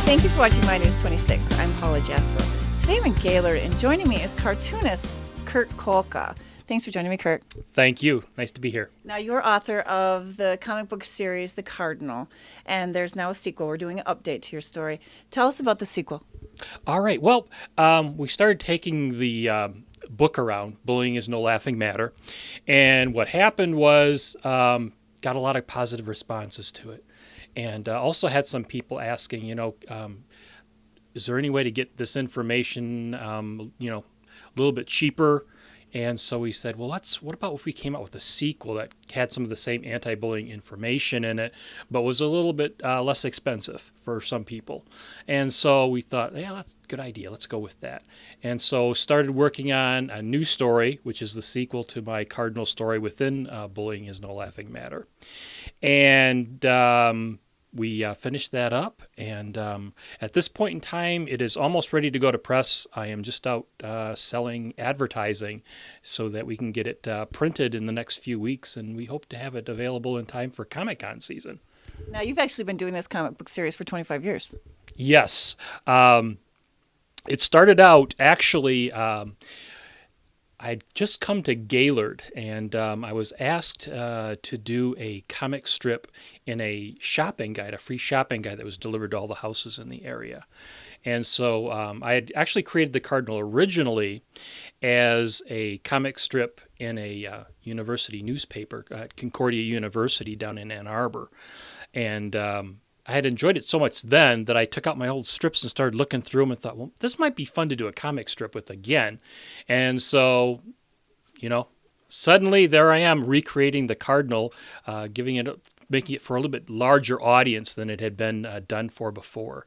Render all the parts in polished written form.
Thank you for watching My News 26. I'm Paula Jasper. Today I'm in Gaylord, and joining me is cartoonist Kurt Kolka. Thanks for joining me, Kurt. Thank you. Nice to be here. Now, you're author of the comic book series, The Cardinal, and there's now a sequel. We're doing an update to your story. Tell us about the sequel. All right. Well, we started taking the book around, Bullying is No Laughing Matter, and what happened was got a lot of positive responses to it. And also had some people asking, is there any way to get this information, a little bit cheaper? And so we said, well, what about if we came out with a sequel that had some of the same anti-bullying information in it, but was a little bit less expensive for some people? And so we thought, yeah, that's a good idea. Let's go with that. And so started working on a new story, which is the sequel to my Cardinal story within Bullying is No Laughing Matter. And we finished that up, and at this point in time, it is almost ready to go to press. I am just out selling advertising so that we can get it printed in the next few weeks, and we hope to have it available in time for Comic-Con season. Now, you've actually been doing this comic book series for 25 years. Yes. It started out, actually, I'd just come to Gaylord, and I was asked to do a comic strip in a shopping guide, a free shopping guide that was delivered to all the houses in the area. And so I had actually created the Cardinal originally as a comic strip in a university newspaper at Concordia University down in Ann Arbor. And I had enjoyed it so much then that I took out my old strips and started looking through them and thought, well, this might be fun to do a comic strip with again. And so, suddenly there I am recreating the Cardinal, making it for a little bit larger audience than it had been done for before.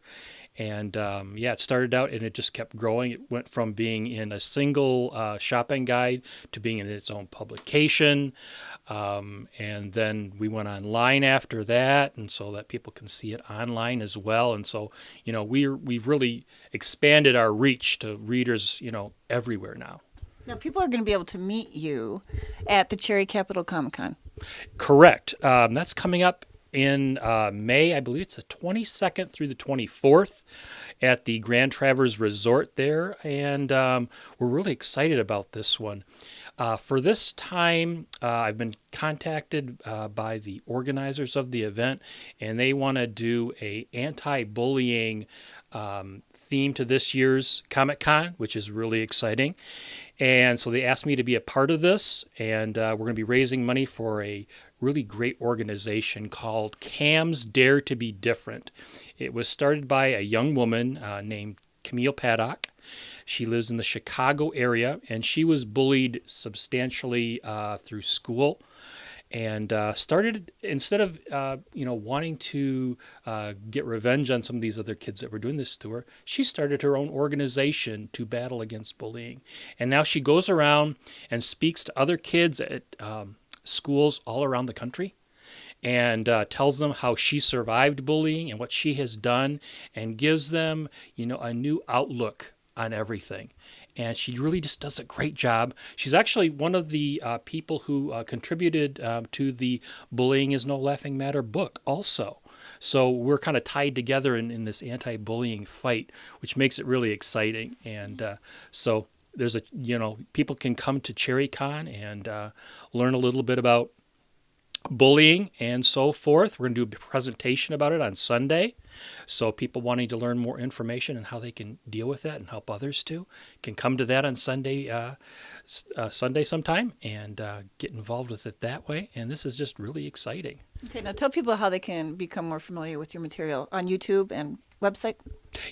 And it started out and it just kept growing. It went from being in a single shopping guide to being in its own publication. And then we went online after that, and so that people can see it online as well. And so, we've really expanded our reach to readers, everywhere now. Now, people are going to be able to meet you at the Cherry Capital Comic Con. Correct. That's coming up in May. I believe it's the 22nd through the 24th at the Grand Traverse Resort there. And we're really excited about this one. For this time, I've been contacted by the organizers of the event, and they want to do a anti-bullying theme to this year's Comic-Con, which is really exciting. And so they asked me to be a part of this, and we're going to be raising money for a really great organization called Cam's Dare to Be Different. It was started by a young woman named Camille Paddock. She lives in the Chicago area, and she was bullied substantially through school. And started, instead of wanting to get revenge on some of these other kids that were doing this to her, she started her own organization to battle against bullying. And now she goes around and speaks to other kids at schools all around the country and tells them how she survived bullying and what she has done, and gives them a new outlook on everything. And she really just does a great job. She's actually one of the people who contributed to the Bullying is No Laughing Matter book also. So we're kind of tied together in this anti-bullying fight, which makes it really exciting. And so there's people can come to CherryCon and learn a little bit about bullying and so forth. We're going to do a presentation about it on Sunday. So people wanting to learn more information and how they can deal with that and help others too can come to that on Sunday sometime and get involved with it that way. And this is just really exciting. Okay, now tell people how they can become more familiar with your material on YouTube and website.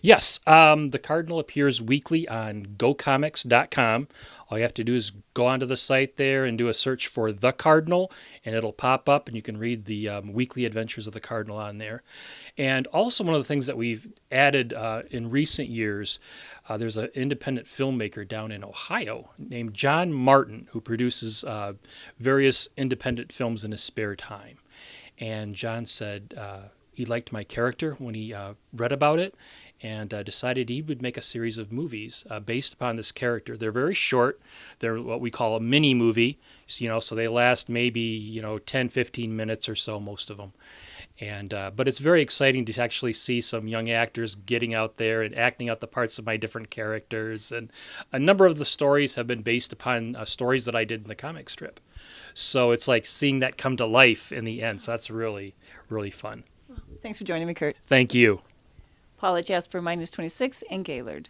Yes, the Cardinal appears weekly on GoComics.com. All you have to do is go onto the site there and do a search for The Cardinal, and it'll pop up, and you can read the weekly adventures of the Cardinal on there. And also one of the things that we've added in recent years, there's an independent filmmaker down in Ohio named John Martin who produces various independent films in his spare time. And John said he liked my character when he read about it, and decided he would make a series of movies based upon this character. They're very short. They're what we call a mini movie. So they last maybe 10, 15 minutes or so, most of them. And but it's very exciting to actually see some young actors getting out there and acting out the parts of my different characters. And a number of the stories have been based upon stories that I did in the comic strip. So it's like seeing that come to life in the end. So that's really, really fun. Thanks for joining me, Kurt. Thank you. Paula Jasper, -26 in Gaylord.